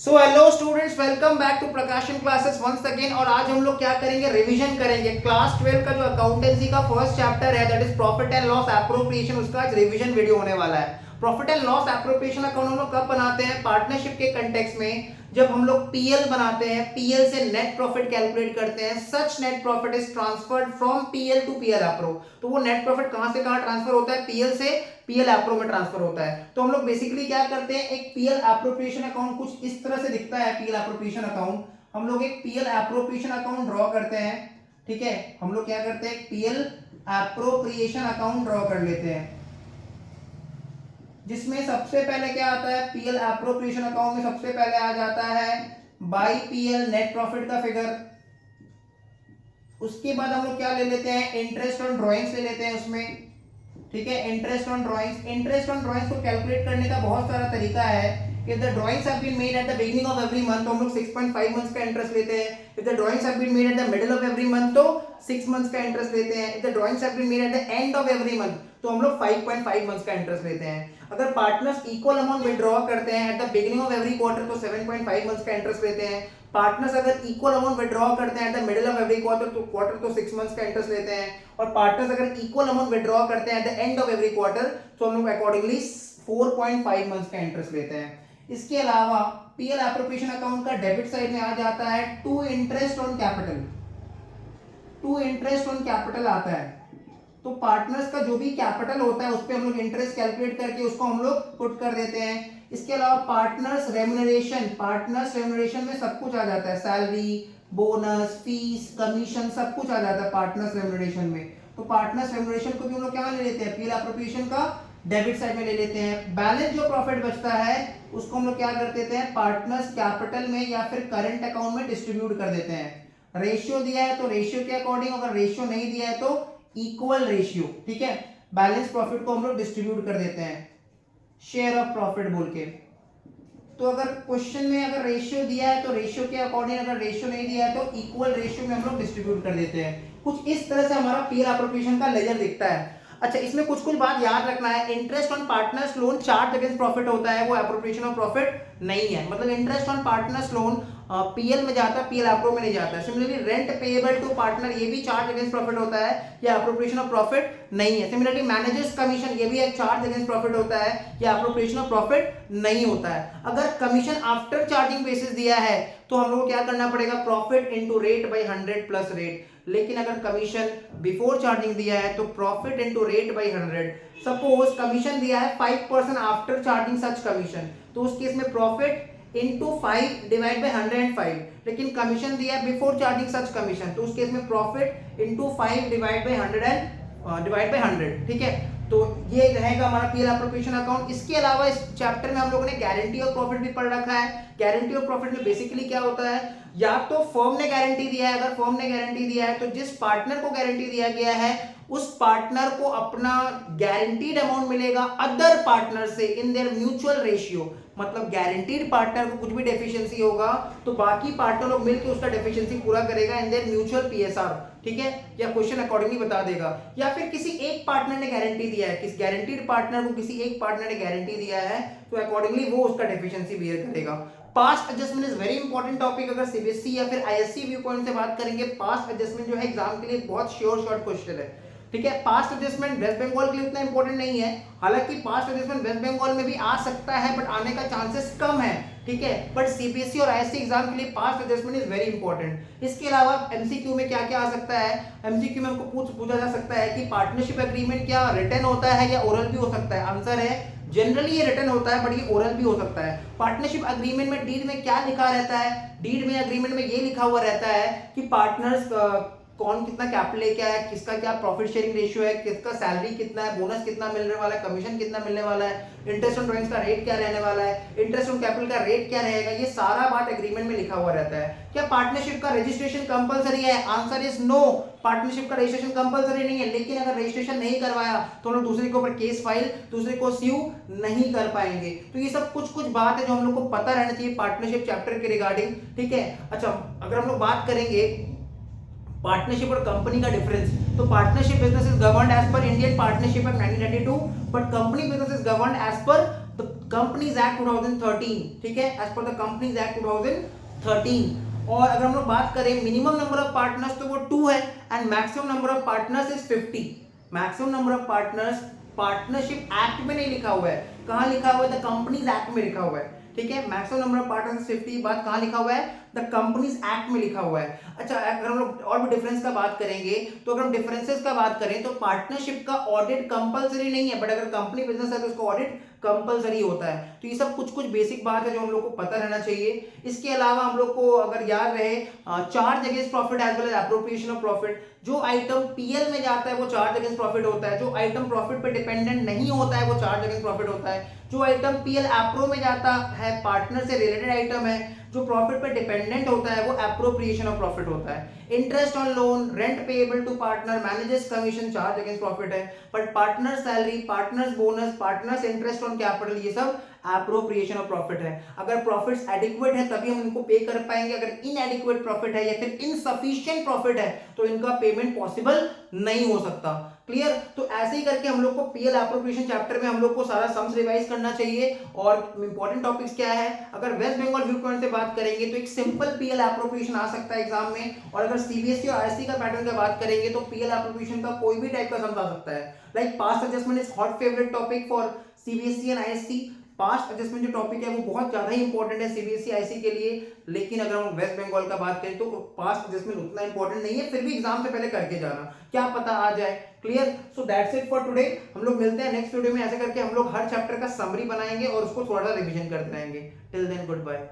So hello students, welcome back to Prakashan classes once again. और आज हम लोग क्या करेंगे, रिवीजन करेंगे। क्लास 12 का जो अकाउंटेंसी का फर्स्ट चैप्टर है, that is profit and loss appropriation, उसका आज रिवीजन वीडियो होने वाला है। Profit and loss appropriation account हम लोग कब बनाते हैं? पार्टनरशिप के कंटेक्स्ट में, जब हम लोग पीएल बनाते हैं, पीएल से नेट प्रॉफिट कैलकुलेट करते हैं। Such net profit is transferred from PL to PL appro. तो वो नेट प्रॉफिट कहां से कहां ट्रांसफर होता है? पीएल से पीएल एप्रो में ट्रांसफर होता है। तो हम लोग बेसिकली क्या करते हैं, एक पीएल एप्रोप्रिएशन अकाउंट कुछ इस तरह से दिखता है। पीएल एप्रोप्रिएशन अकाउंट, हम लोग एक पीएल एप्रोप्रिएशन अकाउंट ड्रॉ करते हैं। ठीक है, हम लोग क्या करते हैं, पीएल एप्रोप्रिएशन अकाउंट ड्रॉ कर लेते हैं, जिसमें सबसे पहले क्या आता है, पीएल एप्रोप्रिएशन अकाउंट में सबसे पहले आ जाता है बाई पीएल नेट प्रॉफिट का फिगर। उसके बाद हम लोग क्या ले लेते हैं, इंटरेस्ट ऑन ड्रॉइंग्स ले लेते हैं उसमें। ठीक है, interest on drawings. Interest on drawings को कैलकुलेट करने का बहुत सारा तरीका है। If the drawings have been made at the beginning of every month, तो हम लोग 6.5 मंथ्स का इंटरेस्ट लेते हैं। If the drawings have been made at the middle of every month, तो 6 मंथ्स का इंटरेस्ट लेते हैं। If the drawings have been made at the end of every month, तो हम लोग 5.5 मंथ्स का इंटरेस्ट लेते हैं। अगर पार्टनर्स इक्वल अमाउंट विड्रॉ करते हैं at the beginning of every quarter, तो 7.5 मंथ्स का इंटरेस्ट लेते हैं। पार्टनर्स अगर इक्वल अमाउंट विड्रॉ करते हैं at the middle of every quarter तो 6 मंथ्स का इंटरेस्ट लेते हैं। और पार्टनर्स अगर इक्वल अमाउंट विड्रॉ करते हैं at the end of every quarter, तो हम लोग अकॉर्डिंगली 4.5 मंथ्स का इंटरेस्ट लेते हैं। इसके अलावा पीएल एप्रोप्रिएशन अकाउंट का डेबिट साइड में आ जाता है to interest on capital. To interest on capital आता है, तो पार्टनर्स का जो भी कैपिटल होता है उस पर हम लोग इंटरेस्ट कैलकुलेट करके उसको हम लोग पुट कर देते हैं। इसके अलावा पार्टनर्स रेम्यूनरेशन, पार्टनर्स रेम्यूनरेशन में सब कुछ आ जाता है, सैलरी, बोनस, फीस, कमीशन, सब कुछ आ जाता है पार्टनर्स रेम्यूनरेशन में। तो पार्टनर्स रेम्यूनरेशन को भी हम लोग क्या ले लेते हैं, पीएल एप्रोप्रिएशन का डेबिट साइड में ले लेते हैं। बैलेंस जो प्रॉफिट बचता है उसको हम लोग क्या कर देते हैं, पार्टनर्स कैपिटल में या फिर करंट अकाउंट में डिस्ट्रीब्यूट कर देते हैं। रेशियो दिया है तो रेशियो के अकॉर्डिंग, अगर रेशियो नहीं दिया है तो इक्वल रेशियो। ठीक है, बैलेंस प्रॉफिट को हम लोग डिस्ट्रीब्यूट कर देते हैं शेयर ऑफ प्रॉफिट बोल के। तो अगर क्वेश्चन में अगर रेशियो दिया है तो रेशियो के अकॉर्डिंग, अगर रेशियो नहीं दिया है तो इक्वल रेशियो में हम लोग डिस्ट्रीब्यूट कर देते हैं। कुछ इस तरह से हमारा पीएल एप्रोप्रिएशन का लेजर दिखता है। अच्छा, इसमें कुछ कुछ बात याद रखना है। Interest on partners loan charge against profit होता है, वो एप्रोप्रिएशन ऑफ प्रॉफिट नहीं है। मतलब interest on partners loan PL में जाता है, पीएल एप्रो में नहीं जाता है। Similarly rent payable to partner, ये भी चार्ज अगेंस्ट प्रॉफिट होता है, ये एप्रोप्रिएशन ऑफ प्रॉफिट नहीं है। सिमिलरली मैनेजर्स कमीशन, ये भी एक चार्ज अगेंस्ट प्रॉफिट होता है, ये एप्रोप्रिएशन ऑफ प्रॉफिट नहीं होता है। अगर कमीशन आफ्टर चार्जिंग बेसिस दिया है तो हम लोग को क्या करना पड़ेगा, profit into rate by 100 plus rate. लेकिन अगर कमीशन बिफोर चार्जिंग दिया है तो profit into rate by 100। Suppose commission दिया है 5% आफ्टर चार्जिंग सच कमीशन, तो उस केस में प्रॉफिट इनटू 5 डिवाइड बाय 105। लेकिन कमीशन दिया है बिफोर चार्जिंग सच कमीशन, तो उस केस में प्रॉफिट इनटू 5 डिवाइड बाय 100। ठीक है, तो ये रहेगा हमारा पीएल एप्रोप्रिएशन अकाउंट। इसके अलावा इस चैप्टर में हम लोगों ने गारंटी ऑफ प्रॉफिट भी पढ़ रखा है। गारंटी ऑफ प्रॉफिट में बेसिकली क्या होता है, या तो फर्म ने गारंटी दिया है, अगर फर्म ने गारंटी दिया है तो जिस पार्टनर को गारंटी दिया गया है उस पार्टनर को अपना गारंटीड अमाउंट मिलेगा अदर पार्टनर से इन देयर म्यूचुअल रेशियो। मतलब गारंटीड पार्टनर को कुछ भी डेफिशिएंसी होगा तो बाकी पार्टनर लोग मिलकर उसका डेफिशिएंसी पूरा करेगा इन देयर म्यूचुअल पीएसआर। ठीक है, या क्वेश्चन अकॉर्डिंगली बता देगा। या फिर किसी एक पार्टनर ने गारंटी दिया है, किस गारंटीड पार्टनर को किसी एक पार्टनर ने गारंटी दिया है, तो अकॉर्डिंगली वो उसका डेफिशिएंसी बियर करेगा। Past adjustment is very important topic. अगर सीबीएसई या फिर आईएससी व्यू पॉइंट से बात करेंगे, पास्ट एडजस्टमेंट जो है एग्जाम के लिए बहुत श्योर शॉर्ट क्वेश्चन है। ठीक है, पास्ट एडजस्टमेंट वेस्ट बंगाल के लिए उतना इंपॉर्टेंट नहीं है, हालांकि पास्ट एडजस्टमेंट वेस्ट बंगाल में भी आ सकता है बट आने का चांसेस कम है। ठीक है, बट सीबीएसई और आईएससी एग्जाम के लिए past adjustment is very important. इसके अलावा एमसीक्यू में क्या क्या आ सकता है, एमसीक्यू में हमको पूछा जा सकता है कि पार्टनरशिप एग्रीमेंट क्या रिटन होता है या ओरल भी हो सकता है। आंसर है जनरली ये रिटन होता है बट ये ओरल भी हो सकता है। पार्टनरशिप एग्रीमेंट में डीड में क्या लिखा रहता है, डीड में एग्रीमेंट में ये लिखा हुआ रहता है कि पार्टनर्स कौन कितना कैपिटल लेके आया, किसका क्या प्रॉफिट शेयरिंग रेशियो है, किसका सैलरी कितना है, बोनस कितना मिलने वाला है, कमीशन कितना मिलने वाला है, इंटरेस्ट ऑन ड्रॉइंग्स का रेट क्या रहने वाला है, इंटरेस्ट ऑन कैपिटल का रेट क्या रहेगा, ये सारा बात एग्रीमेंट में लिखा हुआ रहता है। क्या पार्टनरशिप का रजिस्ट्रेशन कंपलसरी है? आंसर इज नो, पार्टनरशिप का रजिस्ट्रेशन कंपलसरी नहीं है। लेकिन अगर रजिस्ट्रेशन नहीं करवाया तो हम लोग दूसरे के ऊपर केस फाइल, दूसरे को स्यू नहीं कर पाएंगे। तो ये सब कुछ कुछ बात है जो हम लोग को पता रहना चाहिए पार्टनरशिप चैप्टर के रिगार्डिंग। ठीक है, अच्छा अगर हम लोग बात करेंगे पार्टनरशिप और कंपनी का डिफरेंस, तो partnership business is governed as per Indian partnership act 1992, but company business is governed as per the companies act 2013, ठीक है, as per the companies act 2013। और अगर हम लोग बात करें मिनिमम नंबर ऑफ पार्टनर्स तो वो 2 है and maximum number of partners is 50। Maximum number of partners partnership act में नहीं लिखा हुआ है, कहां लिखा हुआ है? द कंपनीज एक्ट में लिखा हुआ है, ठीक है। मैक्सिमम नंबर ऑफ पार्टनर्स 50, बात कहां लिखा हुआ है? द कंपनीज एक्ट में लिखा हुआ है। अच्छा, अगर हम लोग और भी डिफरेंस का बात करेंगे तो अगर हम डिफरेंसेस का बात करें तो पार्टनरशिप का ऑडिट कंपलसरी नहीं है, बट अगर कंपनी बिजनेस है तो उसका ऑडिट कंपलसरी होता है। तो ये सब कुछ कुछ बेसिक बात है जो हम लोग को पता रहना चाहिए। इसके अलावा हम लोग को अगर याद रहे, charge against profit as well as appropriation of profit, जो आइटम पीएल में जाता है वो चार्ज अगेंस्ट प्रॉफिट होता है, जो आइटम प्रॉफिट पे डिपेंडेंट नहीं होता है वो चार्ज अगेंस्ट प्रॉफिट होता है, जो आइटम पीएल एप्रो में जाता है पार्टनर से रिलेटेड आइटम है, जो प्रॉफिट पे डिपेंडेंट होता है वो एप्रोप्रिएशन ऑफ प्रॉफिट होता है। Interest on loan, rent payable to partner, managers commission charge against profit है, but partner salary, partners bonus, partners interest on capital, ये सब एप्रोप्रिएशन ऑफ प्रॉफिट है। अगर प्रॉफिट्स एडिक्वेट है तभी हम इनको पे कर पाएंगे, अगर इनएडिक्वेट प्रॉफिट है या फिर इनसफिशिएंट प्रॉफिट है तो इनका पेमेंट पॉसिबल नहीं हो सकता। क्लियर? तो ऐसे ही करके हम लोग को पीएल एप्रोप्रिएशन चैप्टर में हम लोग को सारा सम्स रिवाइज करना चाहिए। और इंपॉर्टेंट टॉपिक्स क्या है, अगर वेस्ट बंगाल व्यू पॉइंट से बात करेंगे तो एक सिंपल पीएल एप्रोप्रिएशन आ सकता है एग्जाम में, और अगर सीबीएसई और आईएससी का पैटर्न की बात करेंगे तो पीएल एप्रोप्रिएशन का कोई भी टाइप का सम्स आ सकता है। Like past adjustment is hot favourite topic for CBSE and ISC. Past adjustment जो टॉपिक है वो बहुत ज्यादा ही इंपॉर्टेंट है सीबीएसई आईएससी के लिए, लेकिन अगर हम वेस्ट बंगाल का बात करें तो पास्ट एडजस्टमेंट उतना इंपॉर्टेंट नहीं है, फिर भी एग्जाम से पहले करके जाना, क्या पता आ जाए। Clear? So that's it for today. हम लोग मिलते हैं नेक्स्ट वीडियो में, ऐसे करके हम लोग हर चैप्टर का समरी बनाएंगे और उसको थोड़ा सा रिवीजन करते रहेंगे। Till then good bye.